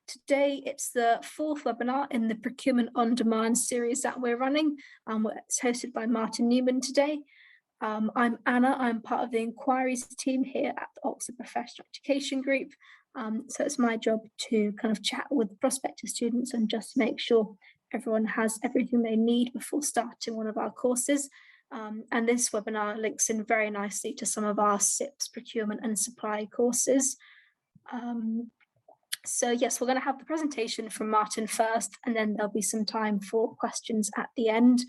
Today, it's the 4th webinar in the Procurement on Demand series that we're running. It's hosted by Martin Newman today. I'm Anna, I'm part of the inquiries team here at the Oxford Professional Education Group. So it's my job to kind of chat with prospective students and just make sure everyone has everything they need before starting one of our courses. And this webinar links in very nicely to some of our SIPS procurement and supply courses. So yes, we're going to have the presentation from Martin first, and then there'll be some time for questions at the end.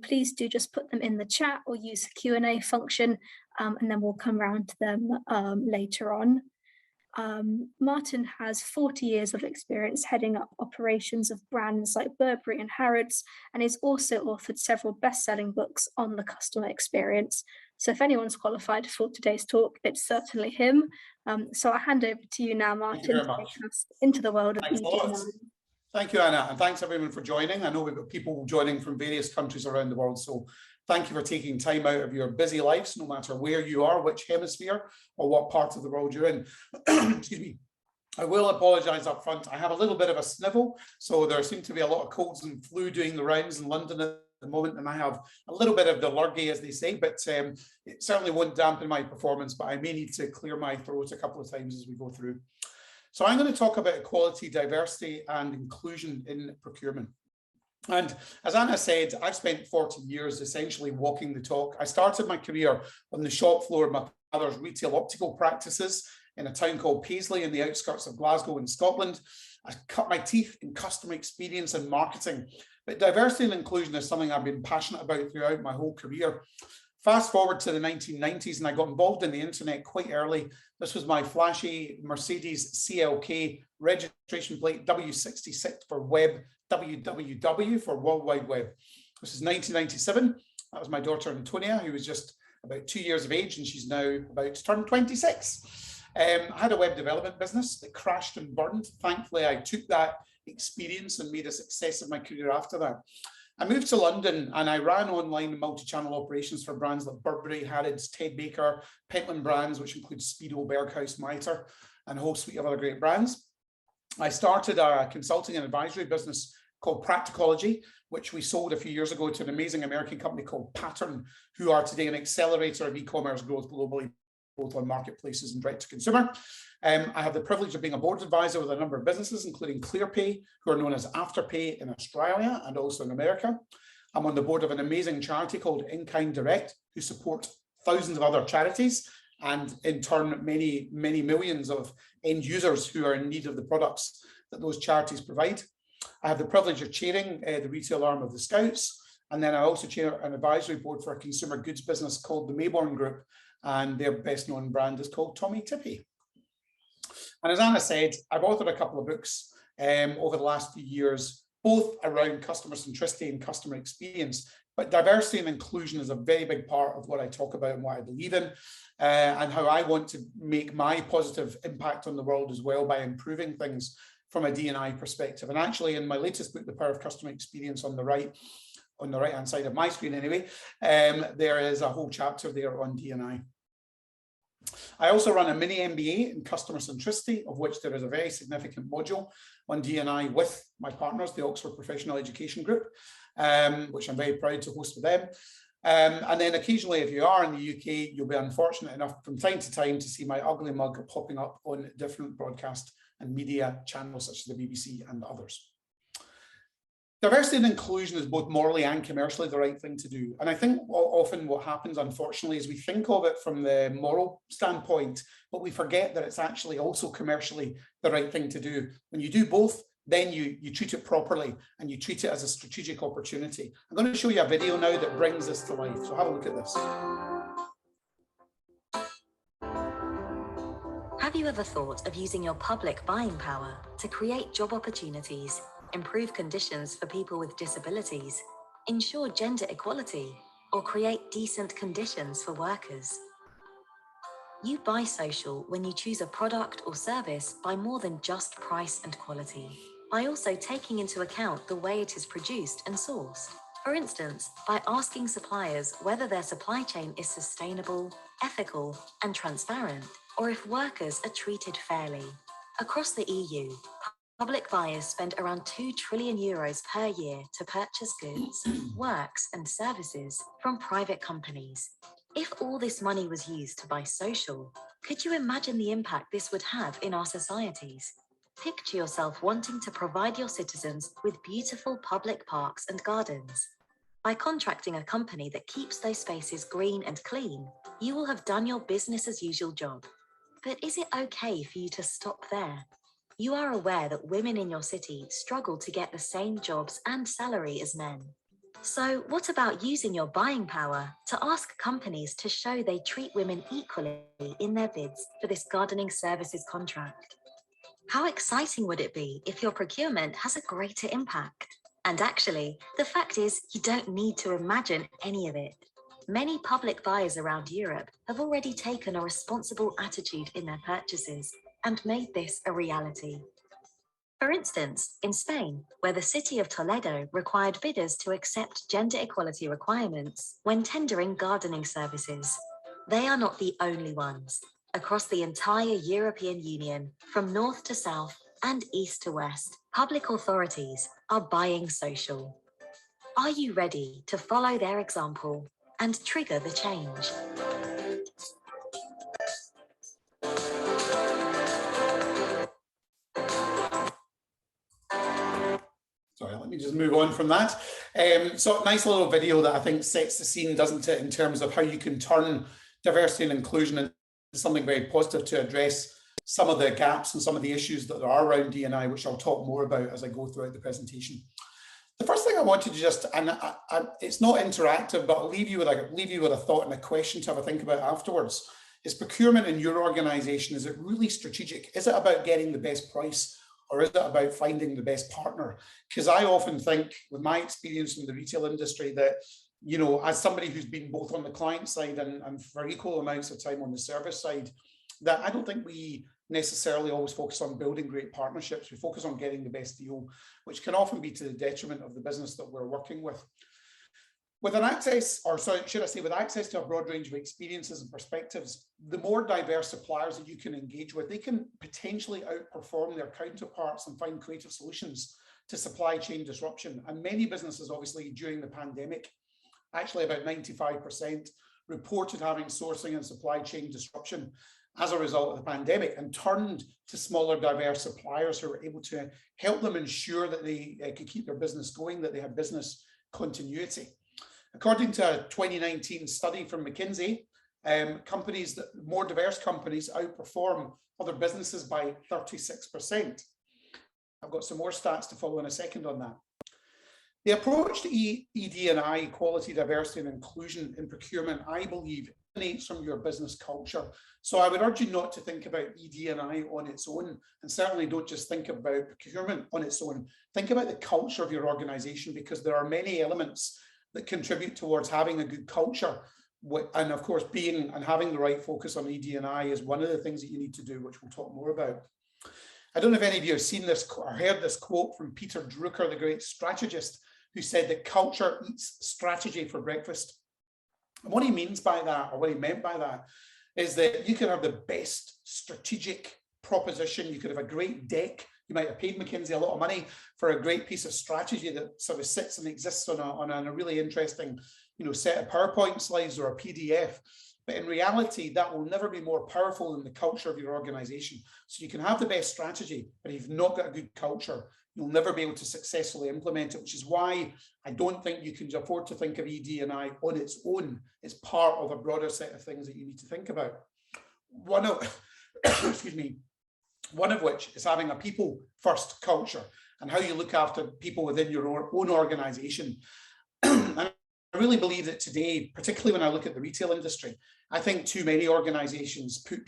Please do just put them in the chat or use the Q&A function, and then we'll come around to them later on. Martin has 40 years of experience heading up operations of brands like Burberry and Harrods, and he's also authored several best-selling books on the customer experience. So if anyone's qualified for today's talk, it's certainly him. So I'll hand over to you now, Martin, to take us into the world of ED9. Thank you, Anna, and thanks everyone for joining. I know we've got people joining from various countries around the world, so thank you for taking time out of your busy lives, no matter where you are, which hemisphere or what part of the world you're in. Excuse me. I will apologise up front. I have a little bit of a snivel, so there seem to be a lot of colds and flu doing the rounds in London at the moment, and I have a little bit of the lurgy, as they say, but it certainly won't dampen my performance, but I may need to clear my throat a couple of times as we go through. So I'm going to talk about equality, diversity and inclusion in procurement. And as Anna said, I've spent 40 years essentially walking the talk. I started my career on the shop floor of my father's retail optical practices in a town called Paisley in the outskirts of Glasgow in Scotland. I cut my teeth in customer experience and marketing, but diversity and inclusion is something I've been passionate about throughout my whole career. Fast forward to the 1990s and I got involved in the internet quite early. This was my flashy Mercedes CLK registration plate W66 for web, WWW for World Wide Web. This is 1997. That was my daughter Antonia, who was just about 2 years of age, and she's now about to turn 26. I had a web development business that crashed and burned. Thankfully, I took that experience and made a success of my career after that. I moved to London and I ran online and multi-channel operations for brands like Burberry, Harrods, Ted Baker, Pentland brands, which includes Speedo, Berghaus, Mitre, and a whole suite of other great brands. I started a consulting and advisory business called Practicology, which we sold a few years ago to an amazing American company called Pattern, who are today an accelerator of e-commerce growth globally, both on marketplaces and direct to consumer. I have the privilege of being a board advisor with a number of businesses, including ClearPay, who are known as Afterpay in Australia and also in America. I'm on the board of an amazing charity called In Kind Direct, who support thousands of other charities and in turn, many millions of end users who are in need of the products that those charities provide. I have the privilege of chairing the retail arm of the Scouts. And then I also chair an advisory board for a consumer goods business called the Mayborn Group, and their best known brand is called Tommy Tippy. And as Anna said, I've authored a couple of books over the last few years, both around customer centricity and customer experience, but diversity and inclusion is a very big part of what I talk about and what I believe in, and how I want to make my positive impact on the world as well by improving things from a D&I perspective. And actually in my latest book, The Power of Customer Experience, on the right-hand side of my screen anyway, there is a whole chapter there on D&I. I also run a mini MBA in customer centricity, of which there is a very significant module on D&I with my partners, the Oxford Professional Education Group, which I'm very proud to host with them. And then occasionally, if you are in the UK, you'll be unfortunate enough from time to time to see my ugly mug popping up on different broadcast and media channels such as the BBC and others. Diversity and inclusion is both morally and commercially the right thing to do. And I think often what happens, unfortunately, is we think of it from the moral standpoint, but we forget that it's actually also commercially the right thing to do. When you do both, then you treat it properly and you treat it as a strategic opportunity. I'm going to show you a video now that brings this to life. So have a look at this. Have you ever thought of using your public buying power to create job opportunities, improve conditions for people with disabilities, ensure gender equality, or create decent conditions for workers? You buy social when you choose a product or service by more than just price and quality, by also taking into account the way it is produced and sourced. For instance, by asking suppliers whether their supply chain is sustainable, ethical, and transparent, or if workers are treated fairly. Across the EU, public buyers spend around €2 trillion per year to purchase goods, works, and services from private companies. If all this money was used to buy social, could you imagine the impact this would have in our societies? Picture yourself wanting to provide your citizens with beautiful public parks and gardens. By contracting a company that keeps those spaces green and clean, you will have done your business as usual job. But is it okay for you to stop there? You are aware that women in your city struggle to get the same jobs and salary as men. So what about using your buying power to ask companies to show they treat women equally in their bids for this gardening services contract? How exciting would it be if your procurement has a greater impact? And actually, the fact is, you don't need to imagine any of it. Many public buyers around Europe have already taken a responsible attitude in their purchases and made this a reality. For instance, in Spain, where the city of Toledo required bidders to accept gender equality requirements when tendering gardening services. They are not the only ones. Across the entire European Union, from north to south and east to west, public authorities are buying social. Are you ready to follow their example and trigger the change? Sorry, let me just move on from that. So nice little video that I think sets the scene, doesn't it, in terms of how you can turn diversity and inclusion into something very positive to address some of the gaps and some of the issues that there are around D&I, which I'll talk more about as I go throughout the presentation. The first thing I wanted to just, and it's not interactive, but I'll leave you with a thought and a question to have a think about afterwards. Is procurement in your organization, is it really strategic? Is it about getting the best price, or is it about finding the best partner? Because I often think, with my experience in the retail industry, that, you know, as somebody who's been both on the client side and for equal amounts of time on the service side, that I don't think we necessarily always focus on building great partnerships. We focus on getting the best deal, which can often be to the detriment of the business that we're working with. With an access, or sorry, should I say, with access to a broad range of experiences and perspectives, the more diverse suppliers that you can engage with, they can potentially outperform their counterparts and find creative solutions to supply chain disruption. And many businesses, obviously, during the pandemic, actually about 95%, reported having sourcing and supply chain disruption as a result of the pandemic, and turned to smaller, diverse suppliers who were able to help them ensure that they could keep their business going, that they had business continuity. According to a 2019 study from McKinsey, more diverse companies outperform other businesses by 36%. I've got some more stats to follow in a second on that. The approach to ED&I, equality, diversity and inclusion in procurement, I believe, emanates from your business culture. So I would urge you not to think about ED&I on its own, and certainly don't just think about procurement on its own. Think about the culture of your organization, because there are many elements that contribute towards having a good culture. And of course, being and having the right focus on ED&I is one of the things that you need to do, which we'll talk more about. I don't know if any of you have seen this or heard this quote from Peter Drucker, the great strategist, who said that culture eats strategy for breakfast. And what he means by that, or what he meant by that, is that you can have the best strategic proposition, you could have a great deck, you might have paid McKinsey a lot of money for a great piece of strategy that sort of sits and exists on a really interesting, you know, set of PowerPoint slides or a PDF. But in reality, that will never be more powerful than the culture of your organization. So you can have the best strategy, but if you've not got a good culture, you'll never be able to successfully implement it, which is why I don't think you can afford to think of ED&I on its own. It's part of a broader set of things that you need to think about. One of, excuse me, one of which is having a people first culture and how you look after people within your own organization. And I really believe that today, particularly when I look at the retail industry, I think too many organizations put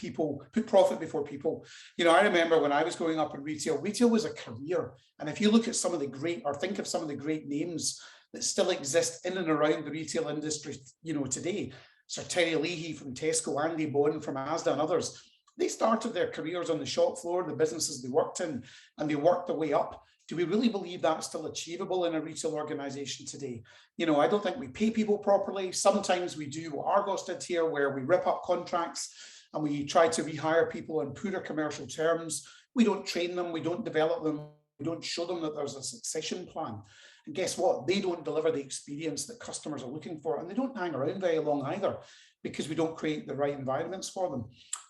profit before people. You know, I remember when I was growing up in retail was a career. And if you look at some of the great, or think of some of the great names that still exist in and around the retail industry, you know, today, Sir Terry Leahy from Tesco, Andy Bowen from Asda and others, they started their careers on the shop floor, the businesses they worked in, and they worked their way up. Do we really believe that's still achievable in a retail organization today? You know, I don't think we pay people properly. Sometimes we do what Argos did here, where we rip up contracts and we try to rehire people on poorer commercial terms. We don't train them, we don't develop them, we don't show them that there's a succession plan. And guess what? They don't deliver the experience that customers are looking for, and they don't hang around very long either, because we don't create the right environments for them.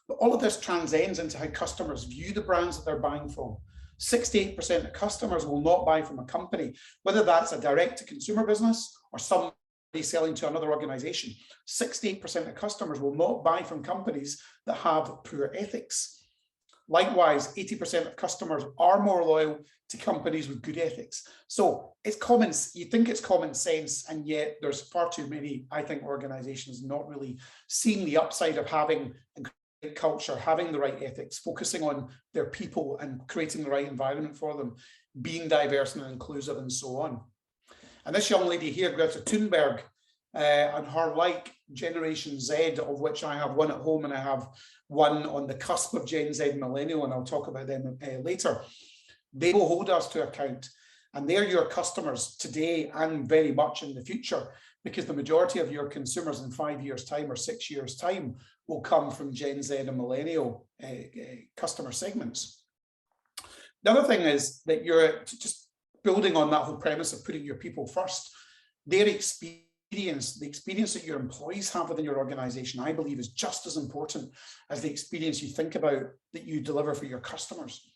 But all of this transcends into how customers view the brands that they're buying from. 68% of customers will not buy from a company, whether that's a direct-to-consumer business or somebody selling to another organization. 68% of customers will not buy from companies that have poor ethics. Likewise, 80% of customers are more loyal to companies with good ethics. So it's common, you think it's common sense, and yet there's far too many, I think, organizations not really seeing the upside of having a great culture, having the right ethics, focusing on their people and creating the right environment for them, being diverse and inclusive, and so on. And this young lady here, Greta Thunberg, and her like Generation Z, of which I have one at home and I have one on the cusp of Gen Z Millennial, and I'll talk about them later. They will hold us to account, and they're your customers today and very much in the future, because the majority of your consumers in 5 years' time or 6 years' time will come from Gen Z and Millennial customer segments. The other thing is that you're just building on that whole premise of putting your people first. Their experience, the experience that your employees have within your organization, I believe, is just as important as the experience you think about that you deliver for your customers.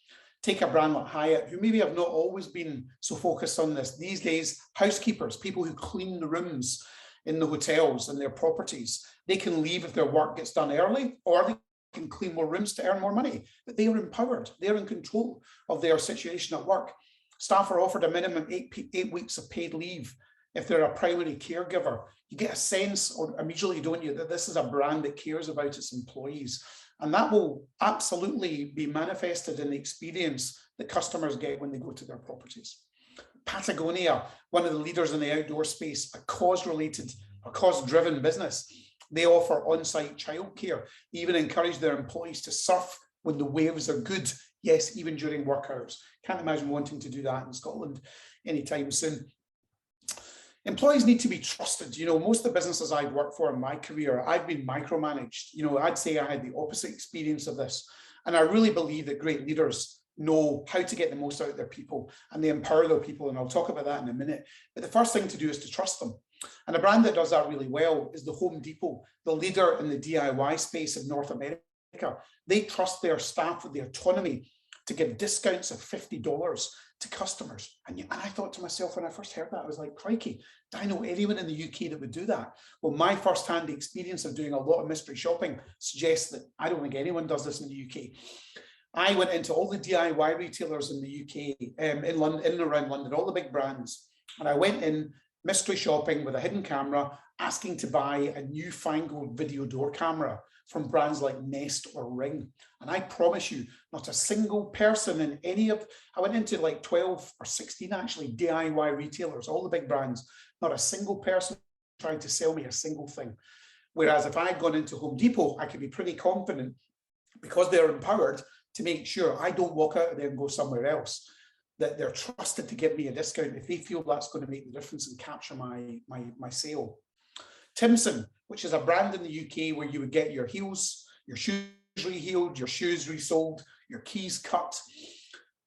Take a brand like Hyatt, who maybe have not always been so focused on this. These days, housekeepers, people who clean the rooms in the hotels and their properties, they can leave if their work gets done early, or they can clean more rooms to earn more money. But they are empowered, they're in control of their situation at work. Staff are offered a minimum 8 weeks of paid leave if they're a primary caregiver. You get a sense, or immediately, don't you, that this is a brand that cares about its employees. And that will absolutely be manifested in the experience that customers get when they go to their properties. Patagonia, one of the leaders in the outdoor space, a cause-related, a cause-driven business. They offer on-site childcare. They even encourage their employees to surf when the waves are good. Yes, even during work hours. Can't imagine wanting to do that in Scotland anytime soon. Employees need to be trusted. You know, most of the businesses I've worked for in my career, I've been micromanaged. You know, I'd say I had the opposite experience of this. And I really believe that great leaders know how to get the most out of their people, and they empower their people. And I'll talk about that in a minute. But the first thing to do is to trust them. And a brand that does that really well is the Home Depot, the leader in the DIY space in North America. They trust their staff with the autonomy to give discounts of $50 to customers. And I thought to myself, when I first heard that, I was like, crikey, do I know anyone in the UK that would do that? Well, my first-hand experience of doing a lot of mystery shopping suggests that I don't think anyone does this in the UK. I went into all the DIY retailers in the UK, in London, in and around London, all the big brands. And I went in mystery shopping with a hidden camera, asking to buy a newfangled video door camera from brands like Nest or Ring. And I promise you, not a single person in any of, I went into like 12 or 16 actually DIY retailers, all the big brands, not a single person tried to sell me a single thing. Whereas if I had gone into Home Depot, I could be pretty confident, because they're empowered, to make sure I don't walk out of there and go somewhere else, that they're trusted to give me a discount if they feel that's going to make the difference and capture my sale. Timson, which is a brand in the UK where you would get your heels, your shoes reheeled, your shoes resold, your keys cut.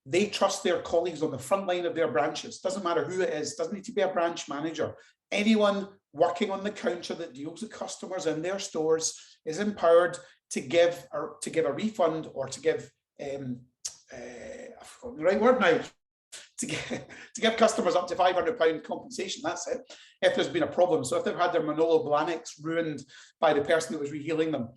They trust their colleagues on the front line of their branches. Doesn't matter who it is, doesn't need to be a branch manager. Anyone working on the counter that deals with customers in their stores is empowered to give a refund, or to give I've forgotten the right word now, to give customers up to £500 compensation. That's it, if there's been a problem. So if they've had their Manolo Blahniks ruined by the person that was rehealing them,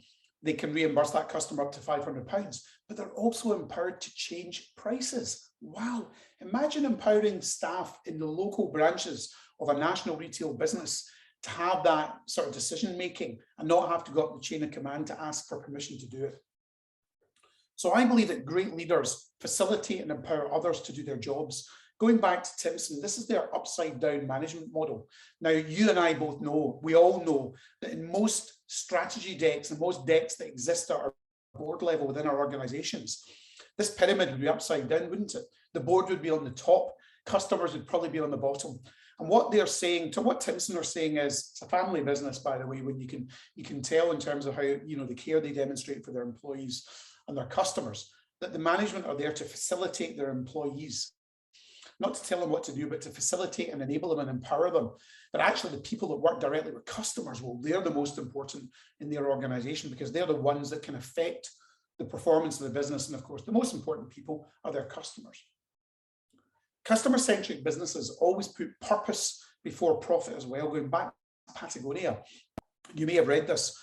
they can reimburse that customer up to £500. But they're also empowered to change prices. Wow, imagine empowering staff in the local branches of a national retail business to have that sort of decision making and not have to go up the chain of command to ask for permission to do it. So I believe that great leaders facilitate and empower others to do their jobs. Going back to Timson, this is their upside down management model. Now, you and I both know, we all know, that in most strategy decks and most decks that exist at our board level within our organizations, this pyramid would be upside down, wouldn't it? The board would be on the top, customers would probably be on the bottom. And what they're saying, to what Timson are saying, is it's a family business, by the way, when you can tell in terms of how, you know, the care they demonstrate for their employees and their customers. that the management are there to facilitate their employees, not to tell them what to do, but to facilitate and enable them and empower them. But actually the people that work directly with customers, well, they're the most important in their organization, because they're the ones that can affect the performance of the business. And of course, the most important people are their customers. Customer-centric businesses always put purpose before profit as well. Going back to Patagonia, you may have read this,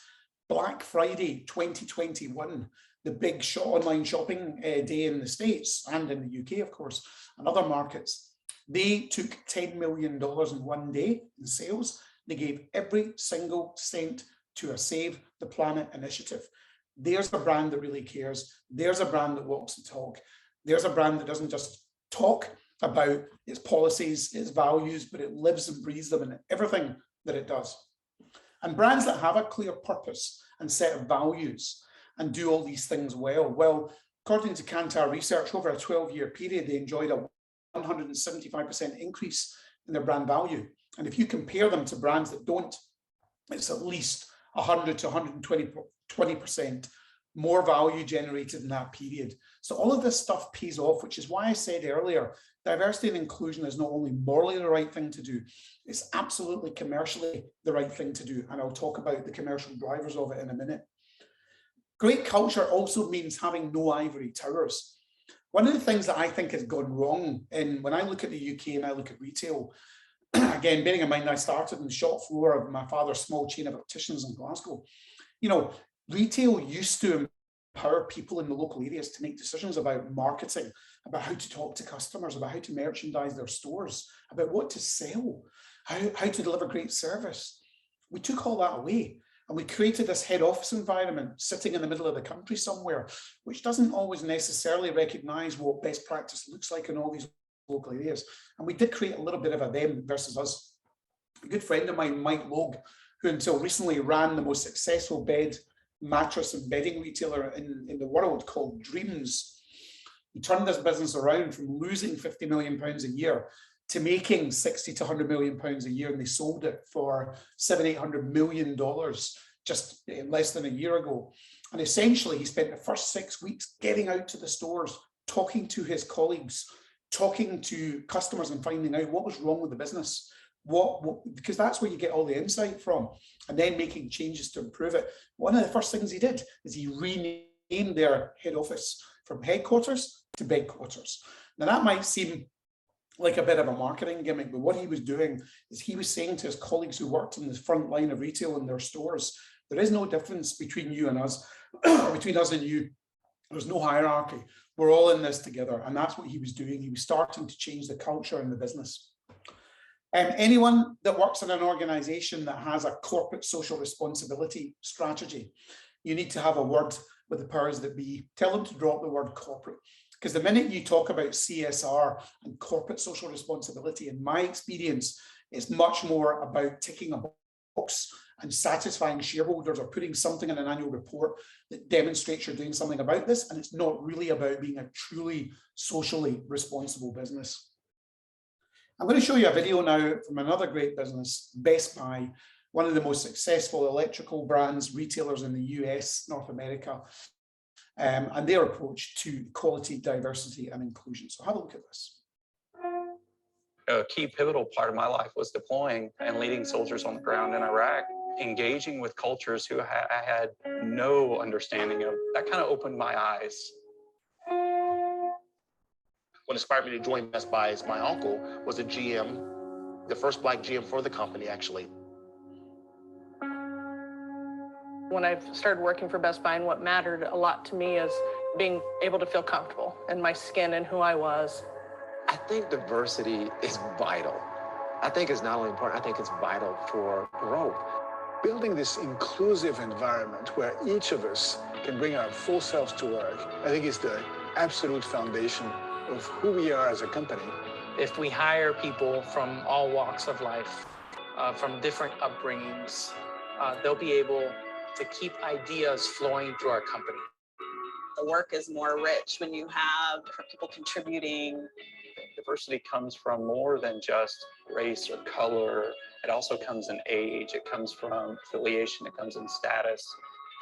Black Friday 2021, the big online shopping day in the States and in the UK, of course, and other markets. They took $10 million in one day in sales. They gave every single cent to a Save the Planet initiative. There's a brand that really cares. There's a brand that walks the talk. There's a brand that doesn't just talk about its policies, its values, but it lives and breathes them in everything that it does. And brands that have a clear purpose and set of values and do all these things well, according to Kantar research, over a 12-year period, they enjoyed a 175% increase in their brand value. And if you compare them to brands that don't, it's at least 100 to 120% more value generated in that period. So all of this stuff pays off, which is why I said earlier, diversity and inclusion is not only morally the right thing to do, it's absolutely commercially the right thing to do. And I'll talk about the commercial drivers of it in a minute. Great culture also means having no ivory towers. One of the things that I think has gone wrong when I look at the UK and I look at retail, again, bearing in mind I started in the shop floor of my father's small chain of opticians in Glasgow, you know, retail used to empower people in the local areas to make decisions about marketing, about how to talk to customers, about how to merchandise their stores, about what to sell, how to deliver great service. We took all that away and we created this head office environment sitting in the middle of the country somewhere, which doesn't always necessarily recognise what best practice looks like in all these local areas. And we did create a little bit of a them versus us. A good friend of mine, Mike Logue, who until recently ran the most successful bed, mattress and bedding retailer in the world called Dreams. He turned this business around from losing £50 million a year to making 60 to 100 million pounds a year, and they sold it for $700-800 million just less than a year ago. And essentially he spent the first 6 weeks getting out to the stores, talking to his colleagues, talking to customers and finding out what was wrong with the business, because that's where you get all the insight from, and then making changes to improve it. One of the first things he did is he renamed their head office from headquarters to bedquarters. Now that might seem like a bit of a marketing gimmick, but what he was doing is he was saying to his colleagues who worked in the front line of retail in their stores, there is no difference between you and us, or between us and you. There's no hierarchy. We're all in this together. And that's what he was doing. He was starting to change the culture in the business. Anyone that works in an organization that has a corporate social responsibility strategy, you need to have a word with the powers that be. Tell them to drop the word corporate. Because the minute you talk about CSR and corporate social responsibility, in my experience, it's much more about ticking a box and satisfying shareholders or putting something in an annual report that demonstrates you're doing something about this. And it's not really about being a truly socially responsible business. I'm going to show you a video now from another great business, Best Buy, one of the most successful electrical brands, retailers in the US, North America, and their approach to equality, diversity, and inclusion. So have a look at this. A key pivotal part of my life was deploying and leading soldiers on the ground in Iraq, engaging with cultures who I had no understanding of. That kind of opened my eyes. What inspired me to join Best Buy is my uncle was a GM, the first Black GM for the company, actually. When I started working for Best Buy, and what mattered a lot to me is being able to feel comfortable in my skin and who I was. I think diversity is vital. I think it's not only important, I think it's vital for growth. Building this inclusive environment where each of us can bring our full selves to work, I think is the absolute foundation of who we are as a company. If we hire people from all walks of life, from different upbringings, they'll be able to keep ideas flowing through our company. The work is more rich when you have different people contributing. Diversity comes from more than just race or color. It also comes in age, it comes from affiliation, it comes in status.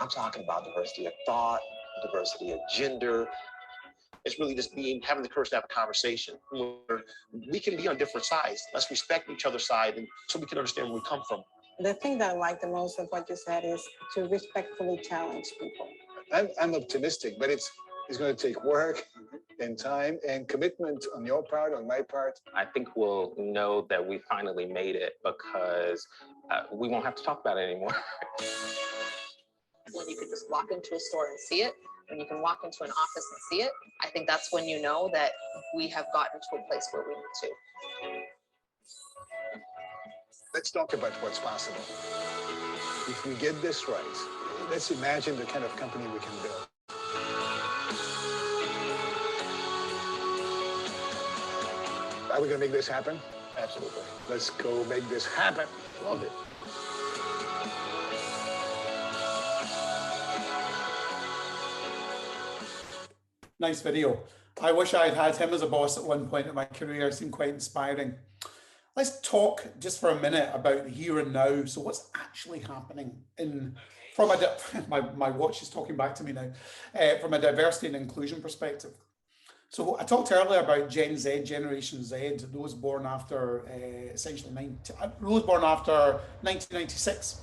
I'm talking about diversity of thought, diversity of gender, It's really just having the courage to have a conversation where we can be on different sides. Let's respect each other's side, and so we can understand where we come from. The thing that I like the most of what you said is to respectfully challenge people. I'm optimistic, but it's going to take work and time and commitment on your part, on my part. I think we'll know that we finally made it because we won't have to talk about it anymore. When you could just walk into a store and see it, when you can walk into an office and see it, I think that's when you know that we have gotten to a place where we need to. Let's talk about what's possible. If we get this right, let's imagine the kind of company we can build. Are we going to make this happen? Absolutely. Let's go make this happen. Love it. Nice video. I wish I'd had him as a boss at one point in my career. It seemed quite inspiring. Let's talk just for a minute about the here and now. So what's actually happening my watch is talking back to me now, from a diversity and inclusion perspective. So I talked earlier about Gen Z, Generation Z, those born after those born after 1996.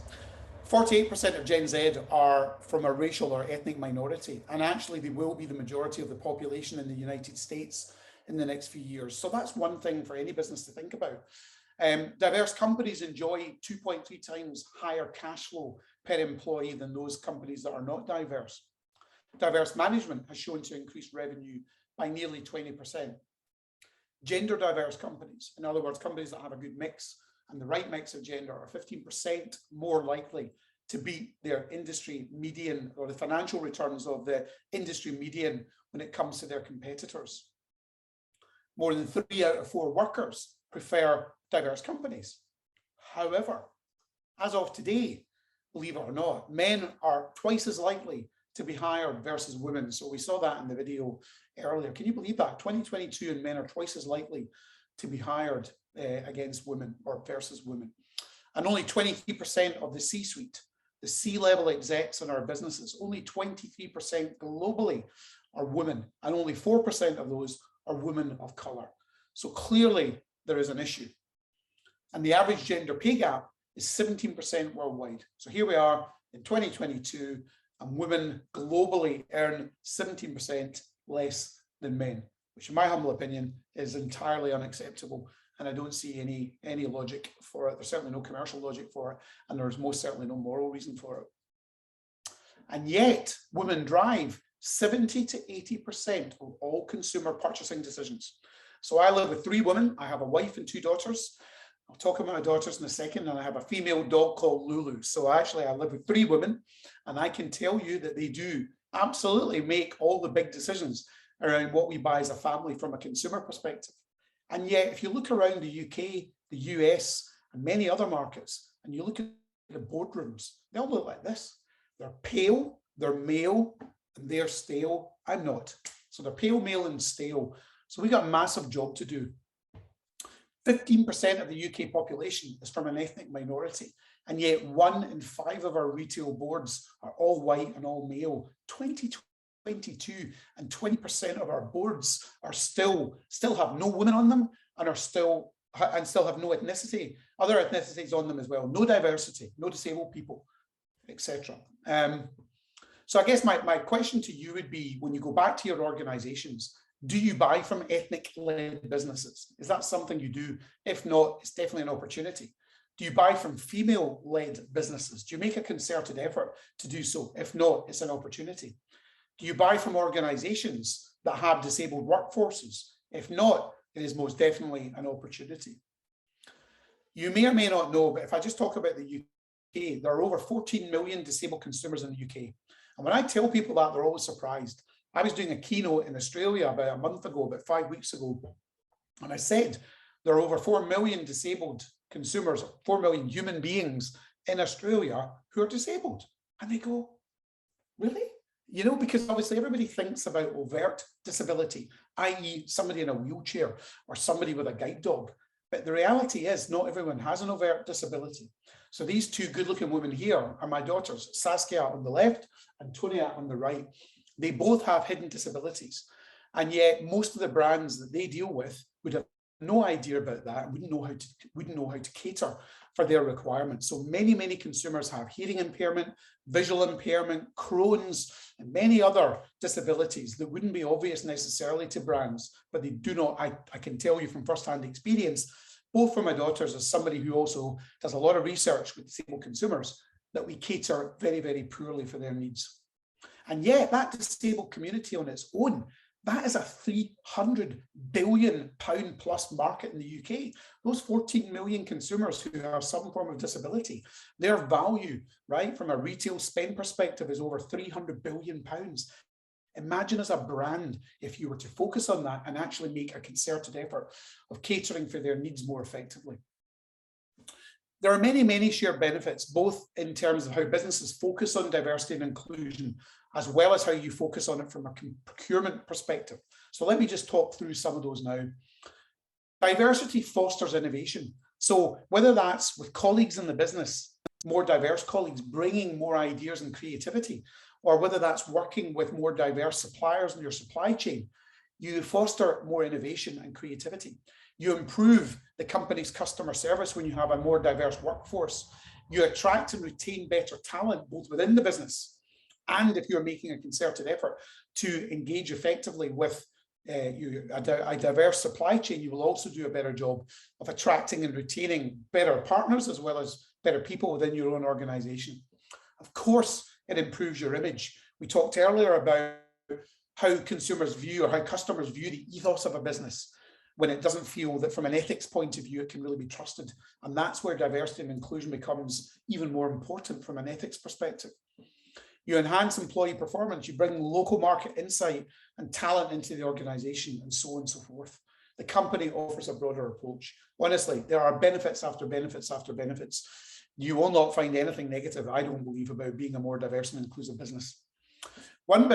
48% of Gen Z are from a racial or ethnic minority, and actually they will be the majority of the population in the United States in the next few years. So that's one thing for any business to think about. Diverse companies enjoy 2.3 times higher cash flow per employee than those companies that are not diverse. Diverse management has shown to increase revenue by nearly 20%. Gender diverse companies, in other words, companies that have a good mix and the right mix of gender, are 15% more likely to beat their industry median or the financial returns of the industry median when it comes to their competitors. More than 3 out of 4 workers prefer diverse companies. However, as of today, believe it or not, men are twice as likely to be hired versus women. So we saw that in the video earlier. Can you believe that? 2022 and men are twice as likely to be hired against women or versus women. And only 23% of the C-suite, the C-level execs in our businesses, only 23% globally are women, and only 4% of those are women of color. So clearly there is an issue. And the average gender pay gap is 17% worldwide. So here we are in 2022, and women globally earn 17% less than men, which in my humble opinion is entirely unacceptable. And I don't see any logic for it. There's certainly no commercial logic for it, and there's most certainly no moral reason for it. And yet, women drive 70 to 80% of all consumer purchasing decisions. So I live with 3 women. I have a wife and 2 daughters. I'll talk about my daughters in a second, and I have a female dog called Lulu. So actually, I live with 3 women, and I can tell you that they do absolutely make all the big decisions around what we buy as a family from a consumer perspective. And yet, if you look around the UK, the US, and many other markets, and you look at the boardrooms, they all look like this. They're pale, they're male, and they're stale. I'm not. So they're pale, male, and stale. So we got a massive job to do. 15% of the UK population is from an ethnic minority, and yet 1 in 5 of our retail boards are all white and all male. 2022 and 20% of our boards are still have no women on them, and still have no ethnicity, other ethnicities on them as well. No diversity, no disabled people, etc. So I guess my question to you would be, when you go back to your organizations, do you buy from ethnic-led businesses? Is that something you do? If not, it's definitely an opportunity. Do you buy from female-led businesses? Do you make a concerted effort to do so? If not, it's an opportunity. Do you buy from organizations that have disabled workforces? If not, it is most definitely an opportunity. You may or may not know, but if I just talk about the UK, there are over 14 million disabled consumers in the UK. And when I tell people that, they're always surprised. I was doing a keynote in Australia about a month ago, about 5 weeks ago, and I said there are over 4 million disabled consumers, 4 million human beings in Australia who are disabled. And they go, really? You know, because obviously everybody thinks about overt disability, i.e. somebody in a wheelchair or somebody with a guide dog. But the reality is not everyone has an overt disability. So these 2 good-looking women here are my daughters, Saskia on the left and Tonia on the right. They both have hidden disabilities. And yet most of the brands that they deal with would have no idea about that and wouldn't know how to cater for their requirements. So many consumers have hearing impairment, visual impairment, Crohn's, and many other disabilities that wouldn't be obvious necessarily to brands, but they do not. I can tell you from firsthand experience, both for my daughters as somebody who also does a lot of research with disabled consumers, that we cater very poorly for their needs. And yet that disabled community on its own, that is a £300 billion plus market in the UK. Those 14 million consumers who have some form of disability, their value, right, from a retail spend perspective is over £300 billion. Imagine as a brand if you were to focus on that and actually make a concerted effort of catering for their needs more effectively. There are many shared benefits, both in terms of how businesses focus on diversity and inclusion, as well as how you focus on it from a procurement perspective. So let me just talk through some of those now. Diversity fosters innovation. So whether that's with colleagues in the business, more diverse colleagues bringing more ideas and creativity, or whether that's working with more diverse suppliers in your supply chain, you foster more innovation and creativity. You improve the company's customer service when you have a more diverse workforce. You attract and retain better talent, both within the business, and if you're making a concerted effort to engage effectively with a diverse supply chain, you will also do a better job of attracting and retaining better partners as well as better people within your own organization. Of course, it improves your image. We talked earlier about how consumers view or how customers view the ethos of a business when it doesn't feel that from an ethics point of view, it can really be trusted. And that's where diversity and inclusion becomes even more important from an ethics perspective. You enhance employee performance, you bring local market insight and talent into the organization, and so on and so forth. The company offers a broader approach. Honestly, there are benefits after benefits after benefits. You will not find anything negative, I don't believe, about being a more diverse and inclusive business. One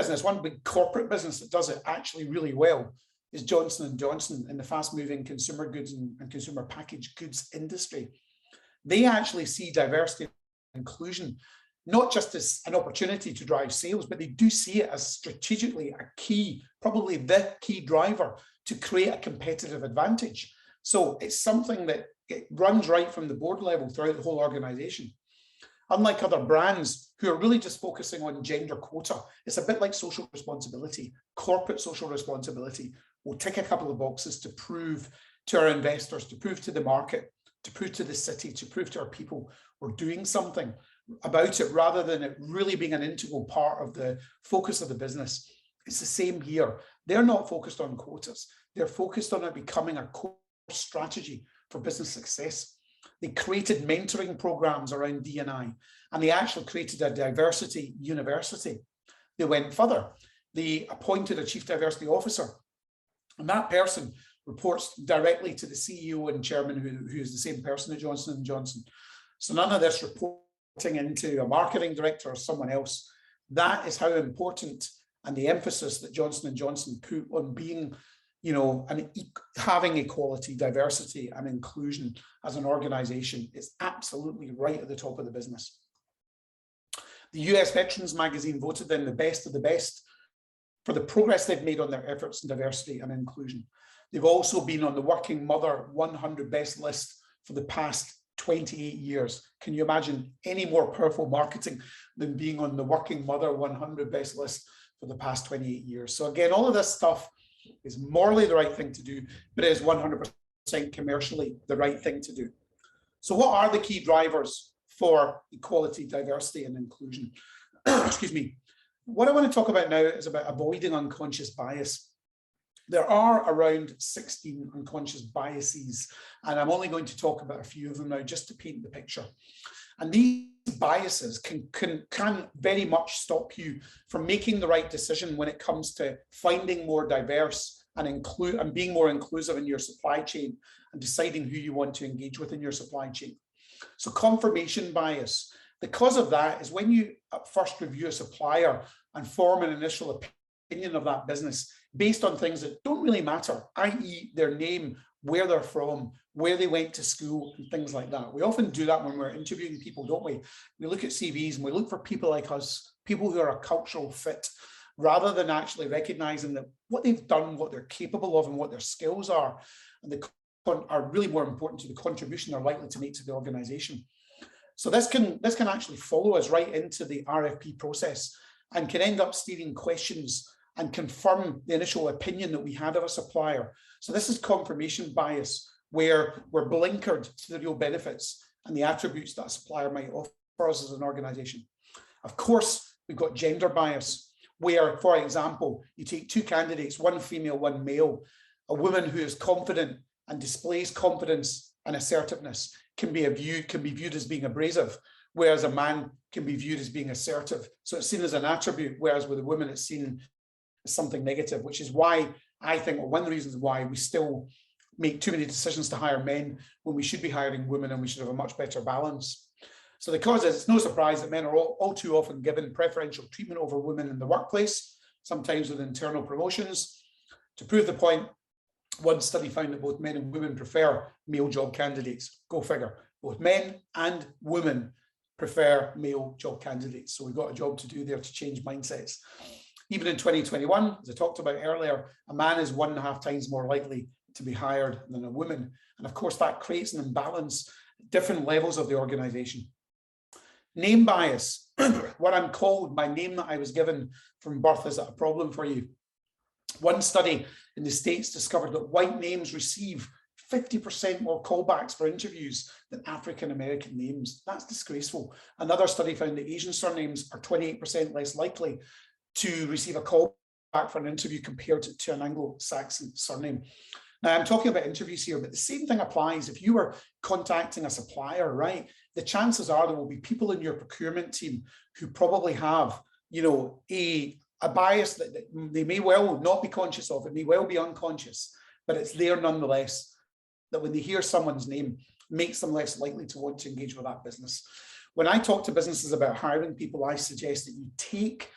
big corporate business that does it actually really well is Johnson & Johnson in the fast-moving consumer goods and consumer packaged goods industry. They actually see diversity and inclusion not just as an opportunity to drive sales, but they do see it as strategically a key, probably the key driver to create a competitive advantage. So it's something that it runs right from the board level throughout the whole organization. Unlike other brands who are really just focusing on gender quota, it's a bit like social responsibility. Corporate social responsibility will tick a couple of boxes to prove to our investors, to prove to the market, to prove to the city, to prove to our people we're doing something about it, rather than it really being an integral part of the focus of the business. It's the same here. They're not focused on quotas. They're focused on it becoming a core strategy for business success. They created mentoring programs around D&I, and they actually created a diversity university. They went further. They appointed a chief diversity officer, and that person reports directly to the CEO and chairman, who is the same person at Johnson & Johnson. So none of this reporting into a marketing director or someone else. That is how important, and the emphasis that Johnson & Johnson put on being, and having equality, diversity and inclusion as an organization is absolutely right at the top of the business. The US Veterans Magazine voted them the best of the best for the progress they've made on their efforts in diversity and inclusion. They've also been on the Working Mother 100 Best list for the past 28 years. Can you imagine any more powerful marketing than being on the Working Mother 100 Best list for the past 28 years? So again, all of this stuff is morally the right thing to do, but it is 100% commercially the right thing to do. So what are the key drivers for equality, diversity, and inclusion? Excuse me. What I want to talk about now is about avoiding unconscious bias. There are around 16 unconscious biases, and I'm only going to talk about a few of them now just to paint the picture. And these biases can very much stop you from making the right decision when it comes to finding more diverse and being more inclusive in your supply chain and deciding who you want to engage with in your supply chain. So confirmation bias, the cause of that is when you first review a supplier and form an initial opinion of that business based on things that don't really matter, i.e. their name, where they're from, where they went to school, and things like that. We often do that when we're interviewing people, don't we? We look at CVs and we look for people like us, people who are a cultural fit. rather than actually recognizing that what they've done, what they're capable of, and what their skills are, and are really more important to the contribution they're likely to make to the organization. So this can actually follow us right into the RFP process and can end up steering questions and confirm the initial opinion that we had of a supplier. So this is confirmation bias, where we're blinkered to the real benefits and the attributes that a supplier might offer us as an organization. Of course, we've got gender bias, where, for example, you take two candidates, one female, one male. A woman who is confident and displays confidence and assertiveness can be viewed as being abrasive, whereas a man can be viewed as being assertive. So it's seen as an attribute, whereas with a woman it's seen as something negative, which is why I think, or one of the reasons why we still make too many decisions to hire men when we should be hiring women, and we should have a much better balance. So the cause is, it's no surprise that men are all too often given preferential treatment over women in the workplace, sometimes with internal promotions. To prove the point, one study found that both men and women prefer male job candidates. Go figure. Both men and women prefer male job candidates. So we've got a job to do there to change mindsets. Even in 2021, as I talked about earlier, a man is 1.5 times more likely to be hired than a woman. And of course, that creates an imbalance at different levels of the organization. Name bias. What I'm called, my name that I was given from birth, is a problem for you? One study in the States discovered that white names receive 50% more callbacks for interviews than African-American names. That's disgraceful. Another study found that Asian surnames are 28% less likely to receive a call back for an interview compared to an Anglo-Saxon surname. Now, I'm talking about interviews here, but the same thing applies if you were contacting a supplier, right? The chances are there will be people in your procurement team who probably have, a bias that they may well not be conscious of, it may well be unconscious, but it's there nonetheless, that when they hear someone's name, makes them less likely to want to engage with that business. When I talk to businesses about hiring people, I suggest that you take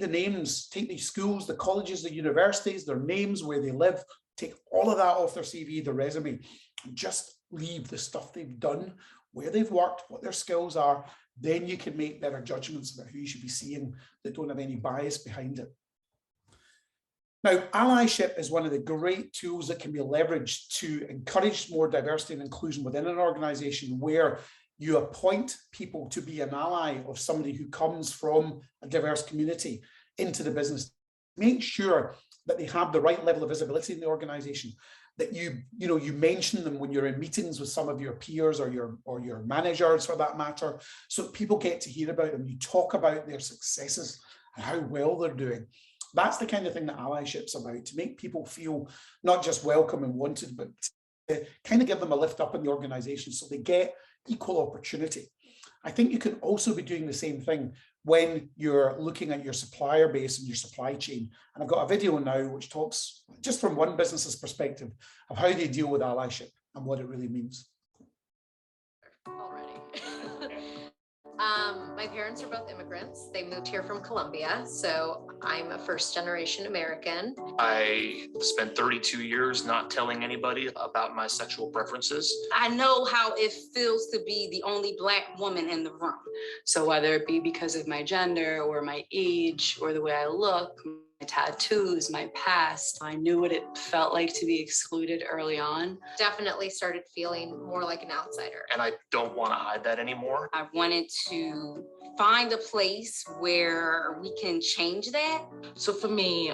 the names, take the schools, the colleges, the universities, their names, where they live, take all of that off their CV, their resume, and just leave the stuff they've done, where they've worked, what their skills are. Then you can make better judgments about who you should be seeing that don't have any bias behind it. Now, allyship is one of the great tools that can be leveraged to encourage more diversity and inclusion within an organization, where you appoint people to be an ally of somebody who comes from a diverse community into the business. Make sure that they have the right level of visibility in the organization, that you mention them when you're in meetings with some of your peers or your managers, for that matter, so people get to hear about them. You talk about their successes and how well they're doing. That's the kind of thing that allyship's about, to make people feel not just welcome and wanted, but to kind of give them a lift up in the organization so they get equal opportunity. I think you can also be doing the same thing when you're looking at your supplier base and your supply chain. And I've got a video now which talks, just from one business's perspective, of how they deal with allyship and what it really means. Already. My parents are both immigrants. They moved here from Colombia, so I'm a first-generation American. I spent 32 years not telling anybody about my sexual preferences. I know how it feels to be the only Black woman in the room. So whether it be because of my gender or my age or the way I look, my tattoos, my past, I knew what it felt like to be excluded early on. Definitely started feeling more like an outsider. And I don't want to hide that anymore. I wanted to find a place where we can change that. So for me,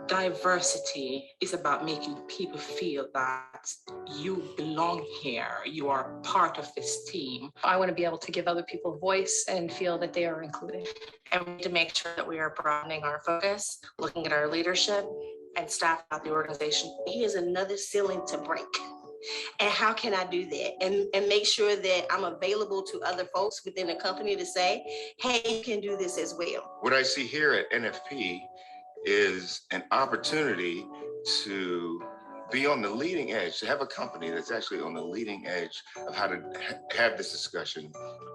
diversity is about making people feel that you belong here, you are part of this team. I want to be able to give other people a voice and feel that they are included. And we need to make sure that we are broadening our focus, looking at our leadership and staff at the organization. Here's another ceiling to break. And how can I do that? And make sure that I'm available to other folks within the company to say, hey, you can do this as well. What I see here at NFP is an opportunity to be on the leading edge, to have a company that's actually on the leading edge of how to have this discussion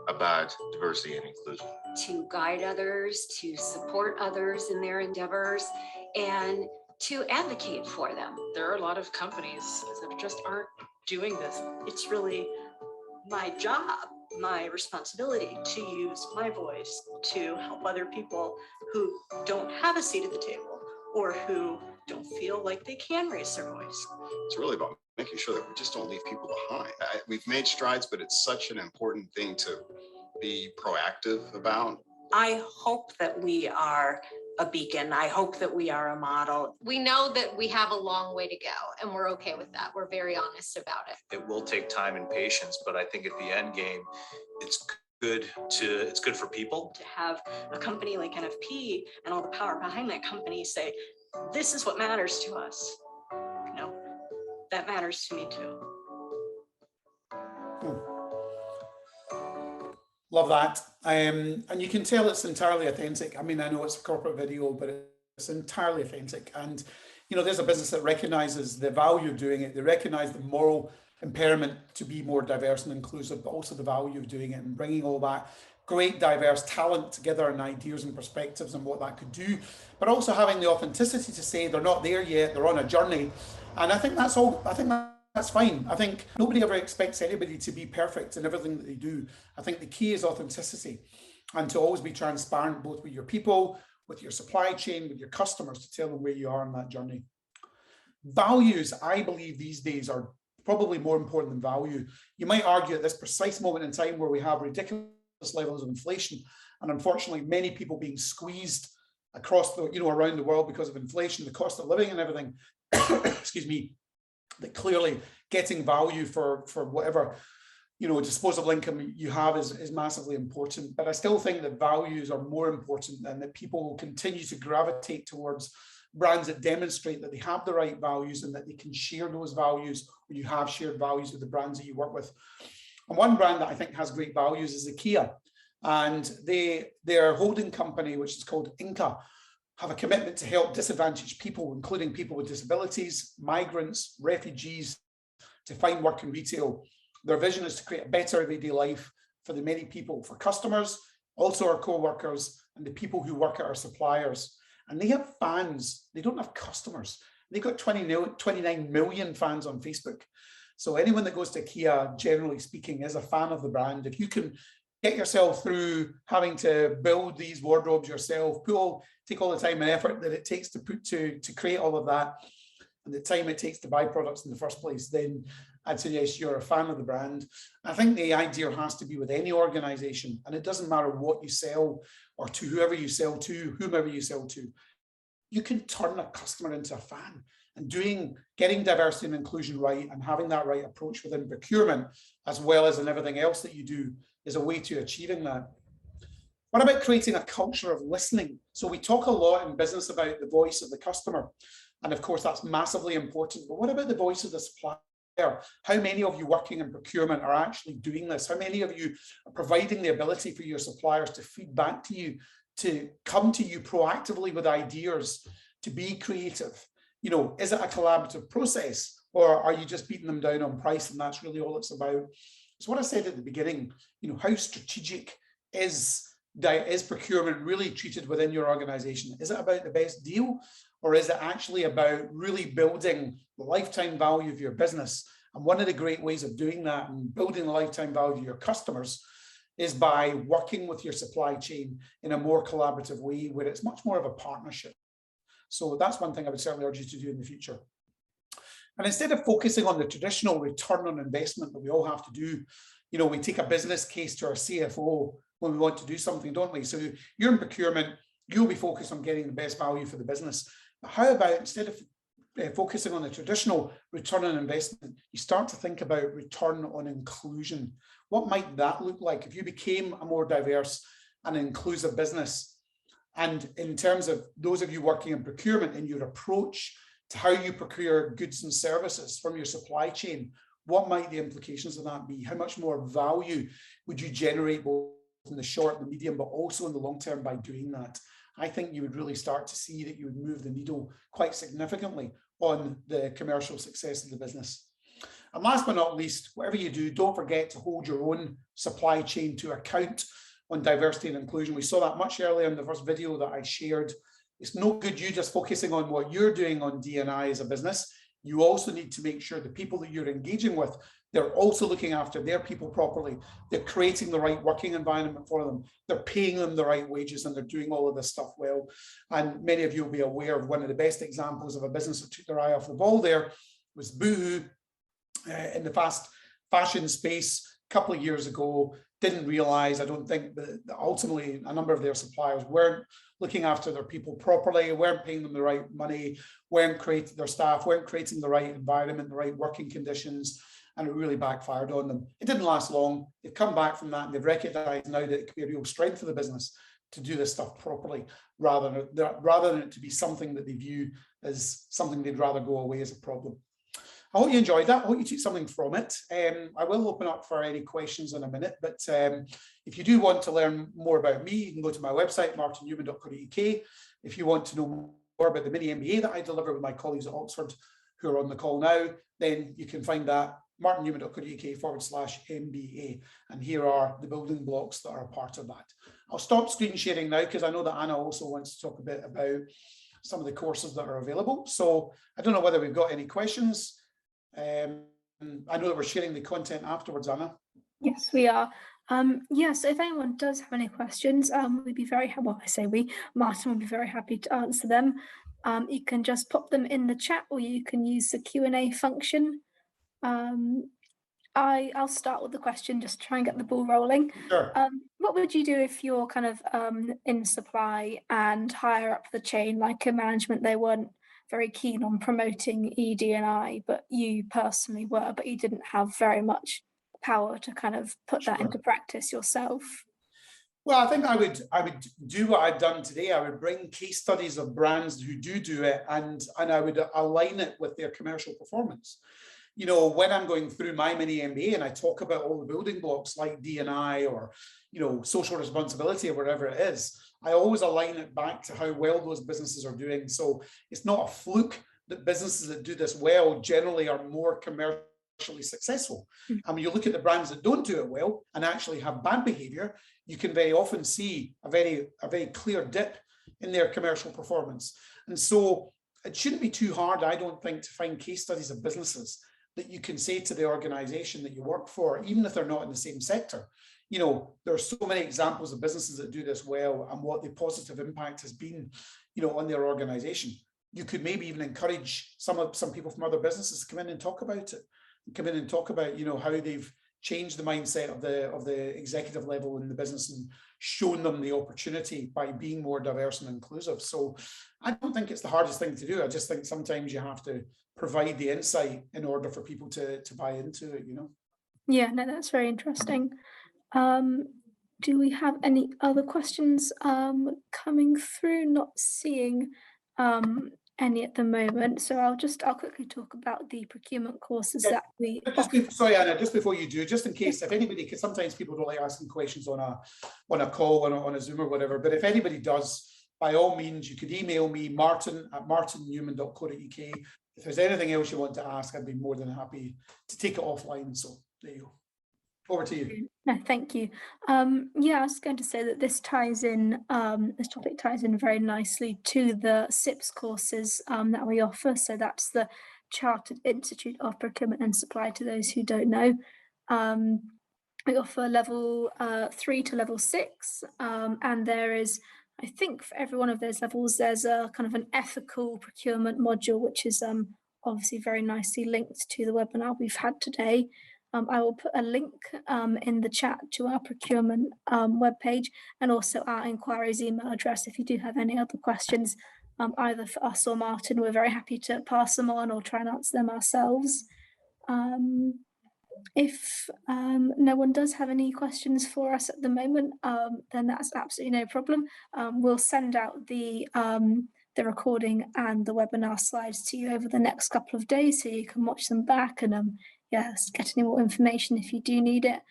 about diversity and inclusion. To guide others, to support others in their endeavors, and to advocate for them. There are a lot of companies that just aren't doing this. It's really my job my responsibility to use my voice to help other people who don't have a seat at the table or who don't feel like they can raise their voice. It's really about making sure that we just don't leave people behind. We've made strides, but it's such an important thing to be proactive about. I hope that we are a beacon. I hope that we are a model. We know that we have a long way to go, and we're okay with that. We're very honest about it. It will take time and patience, but I think at the end game, it's good for people. To have a company like NFP and all the power behind that company say, this is what matters to us. You know, that matters to me too. Love that. And you can tell it's entirely authentic. I mean, I know it's a corporate video, but it's entirely authentic. And, you know, there's a business that recognizes the value of doing it. They recognize the moral impairment to be more diverse and inclusive, but also the value of doing it and bringing all that great diverse talent together and ideas and perspectives and what that could do, but also having the authenticity to say they're not there yet, they're on a journey. And I think that's all. I think that's fine. I think nobody ever expects anybody to be perfect in everything that they do. I think the key is authenticity and to always be transparent, both with your people, with your supply chain, with your customers, to tell them where you are on that journey. Values, I believe these days, are probably more important than value. You might argue at this precise moment in time where we have ridiculous levels of inflation and unfortunately many people being squeezed across the, around the world because of inflation, the cost of living and everything, excuse me, that clearly getting value for whatever, disposable income you have is massively important. But I still think that values are more important and that people will continue to gravitate towards brands that demonstrate that they have the right values and that they can share those values, or you have shared values with the brands that you work with. And one brand that I think has great values is IKEA. And their holding company, which is called Inca, have a commitment to help disadvantaged people, including people with disabilities, migrants, refugees, to find work in retail. Their vision is to create a better everyday life for the many people, for customers, also our co-workers and the people who work at our suppliers. And they have fans, they don't have customers. They've got 29 million fans on Facebook. So anyone that goes to IKEA, generally speaking, is a fan of the brand. If you can get yourself through having to build these wardrobes yourself, take all the time and effort that it takes to create all of that, and the time it takes to buy products in the first place, then I'd suggest you're a fan of the brand. I think the idea has to be with any organization, and it doesn't matter what you sell or to whoever you sell to, whomever you sell to. You can turn a customer into a fan, and getting diversity and inclusion right and having that right approach within procurement, as well as in everything else that you do, is a way to achieving that. What about creating a culture of listening? So we talk a lot in business about the voice of the customer. And of course, that's massively important. But what about the voice of the supplier? How many of you working in procurement are actually doing this? How many of you are providing the ability for your suppliers to feed back to you, to come to you proactively with ideas, to be creative? Is it a collaborative process, or are you just beating them down on price and that's really all it's about? It's what I said at the beginning, how strategic is procurement really treated within your organization? Is it about the best deal, or is it actually about really building the lifetime value of your business? And one of the great ways of doing that and building the lifetime value of your customers is by working with your supply chain in a more collaborative way, where it's much more of a partnership. So that's one thing I would certainly urge you to do in the future. And instead of focusing on the traditional return on investment that we all have to do, we take a business case to our CFO when we want to do something, don't we? So you're in procurement, you'll be focused on getting the best value for the business. But how about instead of focusing on the traditional return on investment, you start to think about return on inclusion? What might that look like if you became a more diverse and inclusive business? And in terms of those of you working in procurement, in your approach to how you procure goods and services from your supply chain, what might the implications of that be? How much more value would you generate both in the short and the medium, but also in the long term by doing that? I think you would really start to see that you would move the needle quite significantly on the commercial success of the business. And last but not least, whatever you do, don't forget to hold your own supply chain to account on diversity and inclusion. We saw that much earlier in the first video that I shared. It's no good you just focusing on what you're doing on D&I as a business. You also need to make sure the people that you're engaging with They're also looking after their people properly. They're creating the right working environment for them. They're paying them the right wages, and they're doing all of this stuff well. And many of you will be aware of one of the best examples of a business that took their eye off the ball there was Boohoo in the fast fashion space a couple of years ago. Didn't realize, I don't think, that ultimately a number of their suppliers weren't looking after their people properly, weren't paying them the right money, weren't creating their staff, weren't creating the right environment, the right working conditions, and it really backfired on them. It didn't last long. They've come back from that, and they've recognized now that it could be a real strength for the business to do this stuff properly, rather than it to be something that they view as something they'd rather go away as a problem. I hope you enjoyed that. I hope you took something from it. I will open up for any questions in a minute, but if you do want to learn more about me, you can go to my website, martinnewman.co.uk. If you want to know more about the mini MBA that I deliver with my colleagues at Oxford who are on the call now, then you can find that martinnewman.co.uk/MBA. And here are the building blocks that are a part of that. I'll stop screen sharing now because I know that Anna also wants to talk a bit about some of the courses that are available. So I don't know whether we've got any questions. I know that we're sharing the content afterwards, Anna. Yes, we are. So if anyone does have any questions, we'd be very happy. Well, I say we, Martin will be very happy to answer them. You can just pop them in the chat, or you can use the Q&A function. I'll start with the question, just try and get the ball rolling. Sure. What would you do if you're kind of in supply and higher up the chain, like in management, they weren't very keen on promoting ED&I, but you personally were, but you didn't have very much power to kind of put that into practice yourself? Well, I think I would do what I've done today. I would bring case studies of brands who do it, and I would align it with their commercial performance. You know, when I'm going through my mini MBA and I talk about all the building blocks like D&I or, you know, social responsibility or whatever it is, I always align it back to how well those businesses are doing. So it's not a fluke that businesses that do this well generally are more commercially successful. And when you look at the brands that don't do it well and actually have bad behavior, you can very often see a very clear dip in their commercial performance. And so it shouldn't be too hard, I don't think, to find case studies of businesses that you can say to the organization that you work for, even if they're not in the same sector. You know, there are so many examples of businesses that do this well and what the positive impact has been, you know, on their organization. You could maybe even encourage some people from other businesses to come in and talk about it, come in and talk about, you know, how they've changed the mindset of the executive level in the business and shown them the opportunity by being more diverse and inclusive. So I don't think it's the hardest thing to do. I just think sometimes you have to provide the insight in order for people to buy into it, you know. Yeah, no, that's very interesting. Do we have any other questions coming through? Not seeing any at the moment, so I'll quickly talk about the procurement courses that we sorry, Anna, just before you do, just in case, if anybody, because sometimes people don't like asking questions on a call, on a Zoom or whatever, but if anybody does, by all means, you could email me, martin@martinnewman.co.uk. If there's anything else you want to ask, I'd be more than happy to take it offline. So there you go. Over to you. No, thank you. Yeah, I was going to say that this ties in, this topic ties in very nicely to the SIPS courses that we offer. So that's the Chartered Institute of Procurement and Supply, to those who don't know. We offer level 3 to level 6, and there is, I think, for every one of those levels, there's a kind of an ethical procurement module, which is obviously very nicely linked to the webinar we've had today. I will put a link in the chat to our procurement webpage, and also our inquiries email address. If you do have any other questions, either for us or Martin, we're very happy to pass them on or try and answer them ourselves. If no one does have any questions for us at the moment, then that's absolutely no problem. We'll send out the recording and the webinar slides to you over the next couple of days, so you can watch them back and yes, get any more information if you do need it.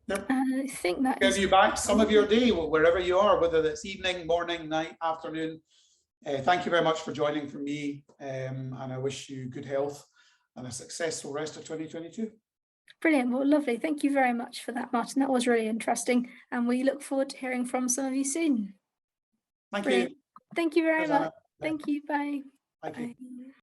Yep. I think that give you back some of your day, wherever you are, whether it's evening, morning, night, afternoon. Thank you very much for joining from me, and I wish you good health and a successful rest of 2022. Brilliant. Well, lovely. Thank you very much for that, Martin. That was really interesting, and we look forward to hearing from some of you soon. Thank Brilliant. you. Thank you very Thanks, much. Anna. Thank you. Bye. Thank you. Bye.